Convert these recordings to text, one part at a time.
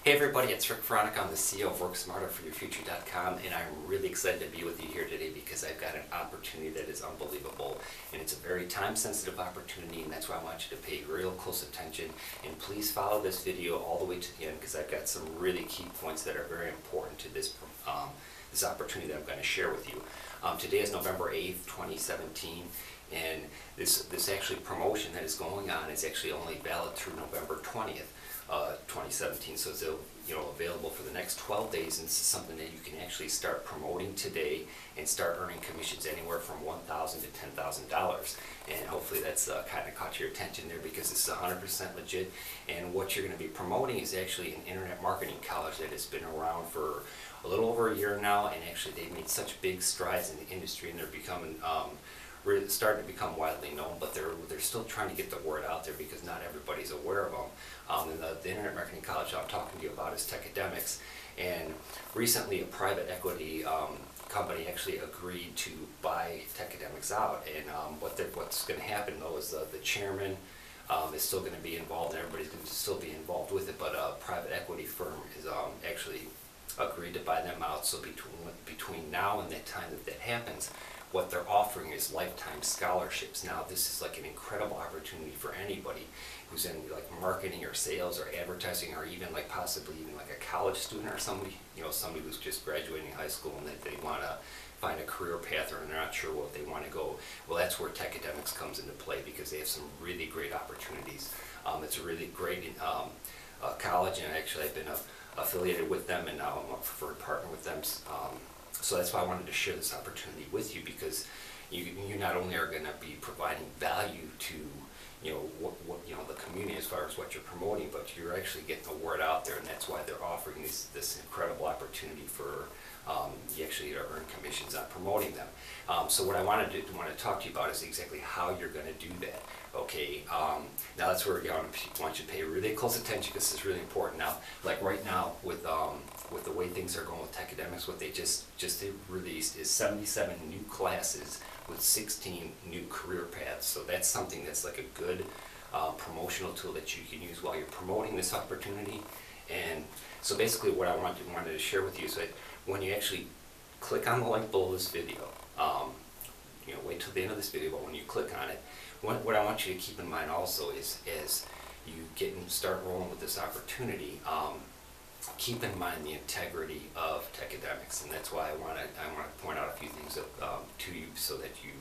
Hey everybody, it's Rick Veronica. I'm the CEO of WorkSmarterForYourFuture.com, and I'm really excited to be with you here today because I've got an opportunity that is unbelievable, and it's a very time-sensitive opportunity, and that's why I want you to pay real close attention. And please follow this video all the way to the end because I've got some really key points that are very important to this opportunity that I'm going to share with you. Today is November 8th, 2017. And this actually promotion that is going on is actually only valid through November 20th, 2017. So it's available for the next 12 days, and this is something that you can actually start promoting today and start earning commissions anywhere from $1,000 to $10,000. And hopefully that's kind of caught your attention there because this is 100% legit. And what you're going to be promoting is actually an internet marketing college that has been around for a little over a year now, and actually they've made such big strides in the industry, and they're becoming really starting to become widely known, but they're still trying to get the word out there because not everybody's aware of them. And the Internet Marketing College I'm talking to you about is Techademics, and recently a private equity company actually agreed to buy Techademics out. And what's going to happen though is the chairman is still going to be involved, and everybody's going to still be involved with it, but a private equity firm is actually agreed to buy them out. So between now and the time that happens, what they're offering is lifetime scholarships. Now this is like an incredible opportunity for anybody who's in like marketing or sales or advertising, or even like possibly even like a college student or somebody who's just graduating high school and that they want to find a career path or they're not sure what they want to go. Well, that's where Techademics comes into play because they have some really great opportunities. It's a really great college, and actually I've been affiliated with them, and now I'm a preferred partner with them. So that's why I wanted to share this opportunity with you, because you not only are going to be providing value to the community as far as what you're promoting, but you're actually getting the word out there, and that's why they're offering this incredible opportunity for you actually to earn commissions on promoting them. So what I want to talk to you about is exactly how you're going to do that. Okay, now that's where I want you to pay really close attention because this is really important. Now, like right now with the way things are going with Techademics, what they just released is 77 new classes with 16 new career paths. So that's something that's like a good promotional tool that you can use while you're promoting this opportunity. And so basically what I wanted to share with you is that when you actually click on the link below this video, wait till the end of this video, but when you click on it, what I want you to keep in mind also is as you start rolling with this opportunity, keep in mind the integrity of Techademics, and that's why I want to point out a few things to you so that you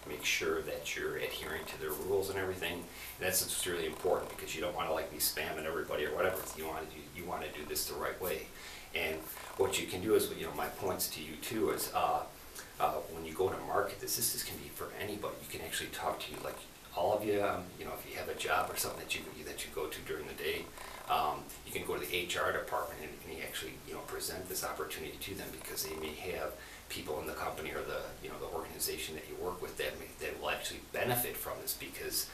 make sure that you're adhering to their rules and everything. And that's what's really important, because you don't want to be spamming everybody or whatever. You want to do this the right way. And what you can do is, my points to you too is when you go to market this can be for anybody. You can actually talk to like all of you. If you have a job or something that you go to during the day, you can go to the HR department and you actually present this opportunity to them, because they may have people in the company or the organization that you work with that will actually benefit from this, because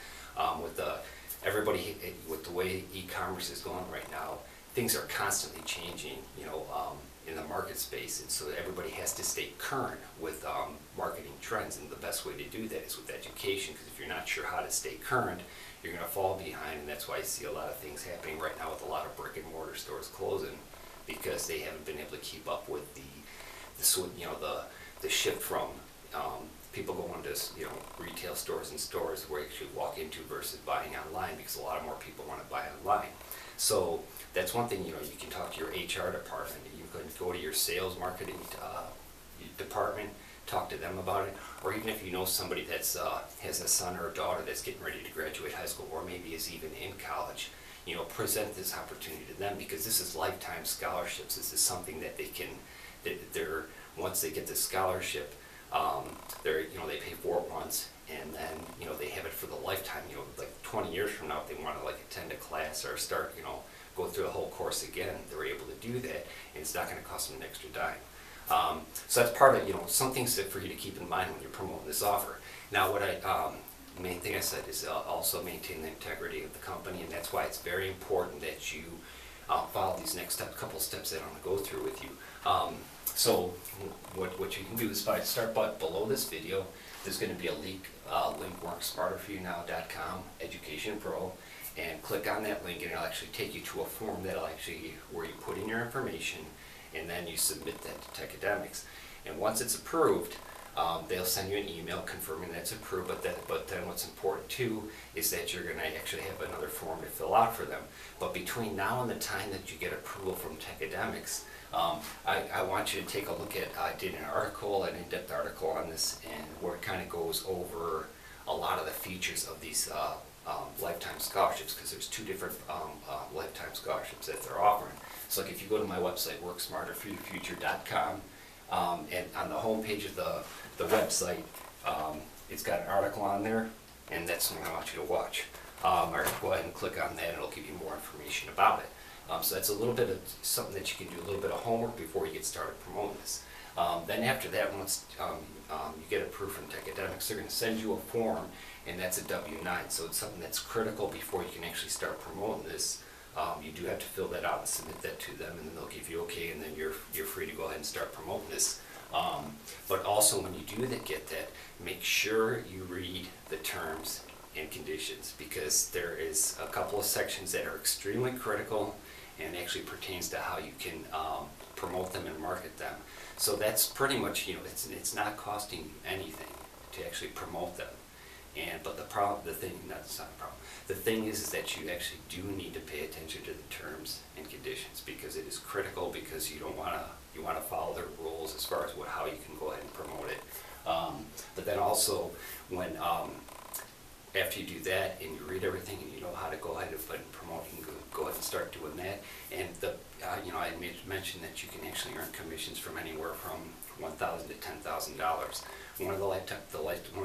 with the way e-commerce is going right now, things are constantly changing in the market space, and so everybody has to stay current with marketing trends, and the best way to do that is with education, because if you're not sure how to stay current, you're going to fall behind. And that's why I see a lot of things happening right now with a lot of brick and mortar stores closing, because they haven't been able to keep up with the shift from people going to retail stores and stores where you should walk into versus buying online, because a lot more people want to buy online. So that's one thing. You can talk to your HR department. You can go to your sales marketing department, talk to them about it, or even if you know somebody that's has a son or a daughter that's getting ready to graduate high school, or maybe is even in college, present this opportunity to them, because this is lifetime scholarships. This is something that they're once they get the scholarship, they pay for it once, and then they have it for the lifetime. Like 20 years from now, if they want to attend a class or start go through the whole course again, they're able to do that, and it's not going to cost them an extra dime. So that's part of some things for you to keep in mind when you're promoting this offer. Now, main thing I said is also maintain the integrity of the company, and that's why it's very important that you follow these next couple steps that I'm going to go through with you. So what you can do is start below this video. There's going to be a link WorkSmarterForYouNow.com Education Pro, and click on that link, and it'll actually take you to a form that'll actually, where you put in your information, and then you submit that to Techademics. And once it's approved, they'll send you an email confirming that it's approved, but then what's important too is that you're going to actually have another form to fill out for them. But between now and the time that you get approval from Techademics, I want you to take a look at, I did an in-depth article on this, and where it kind of goes over a lot of the features of these lifetime scholarships, because there's two different lifetime scholarships that they're offering. So like if you go to my website, worksmarterforyourfuture.com, and on the home page of the website, it's got an article on there, and that's something I want you to watch. Or go ahead and click on that, and it'll give you more information about it. So that's a little bit of something that you can do, a little bit of homework before you get started promoting this. Then after that, once you get approved from Techademics, they're going to send you a form, and that's a W-9. So it's something that's critical before you can actually start promoting this. You do have to fill that out and submit that to them, and then they'll give you okay, and then you're free to go ahead and start promoting this. But also when you do get that, make sure you read the terms and conditions, because there is a couple of sections that are extremely critical and actually pertains to how you can promote them and market them. So that's pretty much, it's not costing you anything to actually promote them. But the thing is that you actually do need to pay attention to the terms and conditions, because it is critical, because you want to follow their rules as far as how you can go ahead and promote it. But then also when after you do that and you read everything and you know how to go ahead and promote, you can go ahead and start doing that. And I mentioned that you can actually earn commissions from anywhere from $1,000 to $10,000. One of the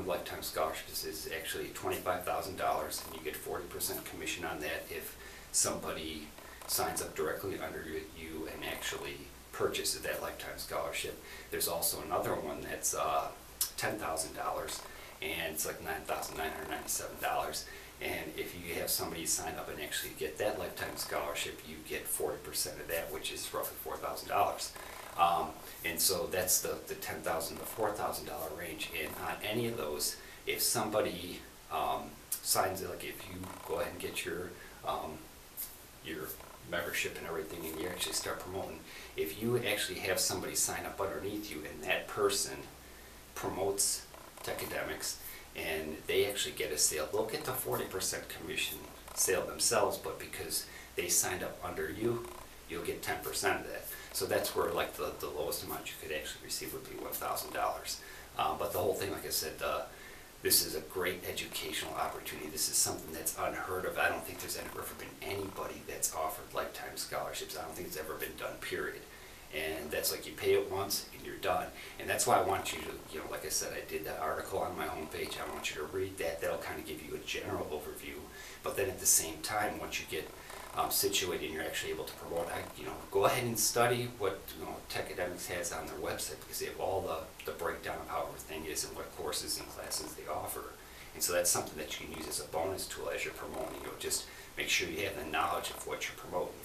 lifetime scholarships is actually $25,000, and you get 40% commission on that if somebody signs up directly under you and actually purchases that lifetime scholarship. There's also another one that's $10,000, and it's like $9,997. And if you have somebody sign up and actually get that lifetime scholarship, you get 40% of that, which is roughly $4,000. And so that's the $10,000 to $4,000 range. And on any of those, if somebody signs it, like if you go ahead and get your membership and everything, and you actually start promoting, if you actually have somebody sign up underneath you and that person promotes Techademics and they actually get a sale, they'll get the 40% commission sale themselves, but because they signed up under you, you'll get 10% of that. So that's where like the lowest amount you could actually receive would be $1,000. But the whole thing, like I said, this is a great educational opportunity. This is something that's unheard of. I don't think there's ever been anybody that's offered lifetime scholarships. I don't think it's ever been done, period. And that's like you pay it once and you're done. And that's why I want you to, like I said, I did that article on my homepage. I want you to read that. That'll kind of give you a general overview. But then at the same time, once you get situated and you're actually able to promote, go ahead and study what Techademics has on their website, because they have all the breakdown of how everything is and what courses and classes they offer. And so that's something that you can use as a bonus tool as you're promoting. Just make sure you have the knowledge of what you're promoting.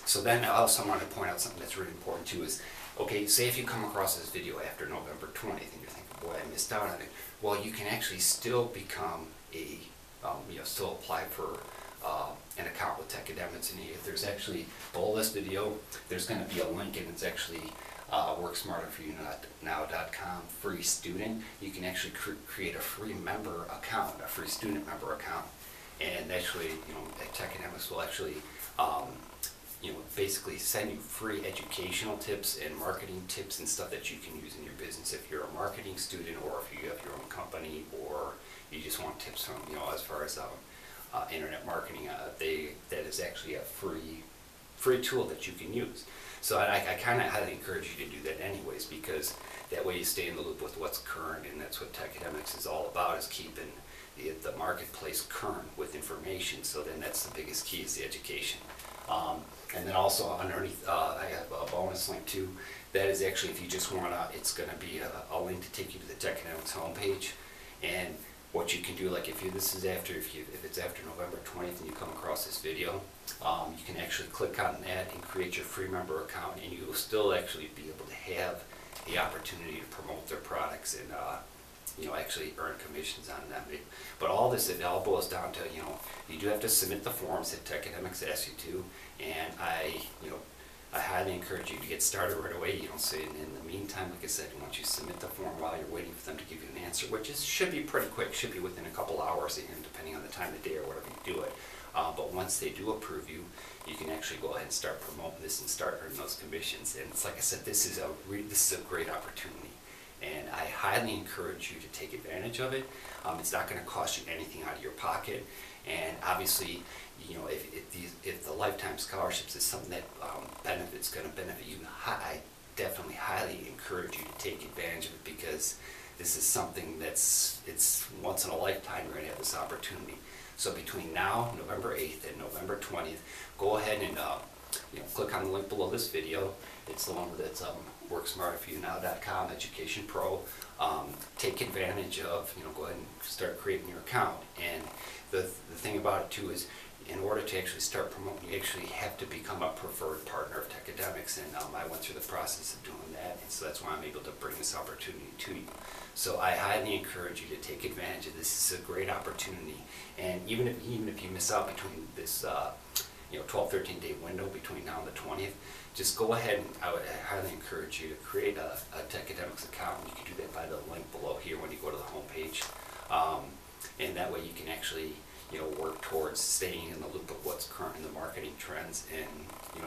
So then I also want to point out something that's really important too is, okay, say if you come across this video after November 20th and you're thinking, boy, I missed out on it. Well, you can actually still become still apply for an account with Techademics, and if there's actually below this video, there's going to be a link, and it's actually worksmarterforyournow.com free student. You can actually create a free member account, a free student member account, and actually, Techademics will actually basically send you free educational tips and marketing tips and stuff that you can use in your business if you're a marketing student, or if you have your own company, or you just want tips from, as far as internet marketing. That is actually a free tool that you can use. So I kind of highly encourage you to do that anyways, because that way you stay in the loop with what's current, and that's what Techademics is all about, is keeping the marketplace current with information. So then that's the biggest key, is the education. And then also underneath, I have a bonus link too. That is actually, if you just want to, it's going to be a link to take you to the Techademics homepage. And what you can do, like if it's after November 20th and you come across this video, you can actually click on that and create your free member account, and you will still actually be able to have the opportunity to promote their products actually earn commissions on them. But all this, it all boils down to, you do have to submit the forms that Techademics asks you to, and I highly encourage you to get started right away. So in the meantime, like I said, once you submit the form while you're waiting for them to give you an answer, which should be pretty quick, should be within a couple hours, depending on the time of day or whatever you do it. But once they do approve you, you can actually go ahead and start promoting this and start earning those commissions. And it's like I said, this is a great opportunity, and I highly encourage you to take advantage of it. It's not going to cost you anything out of your pocket, and obviously, if the lifetime scholarships is something that going to benefit you, I definitely highly encourage you to take advantage of it, because this is something it's once in a lifetime you're going to have this opportunity. So between now, November 8th and November 20th, go ahead and click on the link below this video. It's the one that's WorkSmarterForYouNow.com, Education Pro. Take advantage of, go ahead and start creating your account. And the thing about it too is, in order to actually start promoting, you actually have to become a preferred partner of Techademics, and I went through the process of doing that, and so that's why I'm able to bring this opportunity to you. So I highly encourage you to take advantage of this. This is a great opportunity, and even if you miss out between this 12-13 day window between now and the 20th, just go ahead, and I would highly encourage you to create a Techademics account. You can do that by the link below here when you go to the home page, and that way you can actually work towards staying in the loop of what's current in the marketing trends, and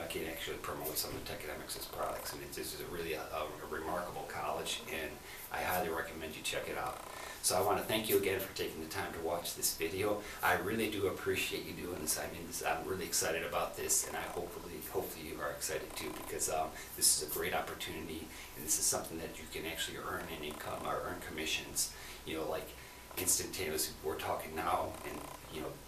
I can actually promote some of Techademics' products. And this is really a remarkable college, and I highly recommend you check it out. So I want to thank you again for taking the time to watch this video. I really do appreciate you doing this. I'm really excited about this, and hopefully you are excited too, because this is a great opportunity, and this is something that you can actually earn an income or earn commissions, like instantaneously. We're talking now, and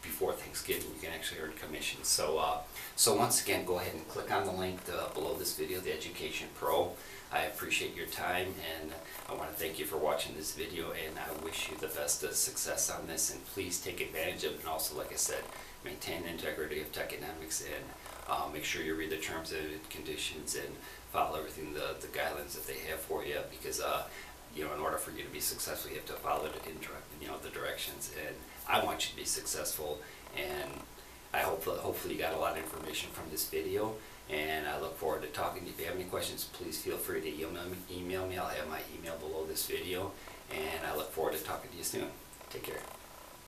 before Thanksgiving, you can actually earn commissions. So once again, go ahead and click on the link below this video, the Education Pro. I appreciate your time, and I want to thank you for watching this video, and I wish you the best of success on this, and please take advantage of it. And also, like I said, maintain the integrity of Techademics, and make sure you read the terms and conditions and follow everything, the guidelines that they have for you, because in order for you to be successful, you have to follow the directions, and I want you to be successful, and I hopefully you got a lot of information from this video, and I look forward to talking to you. If you have any questions, please feel free to email me. I'll have my email below this video, and I look forward to talking to you soon. Take care.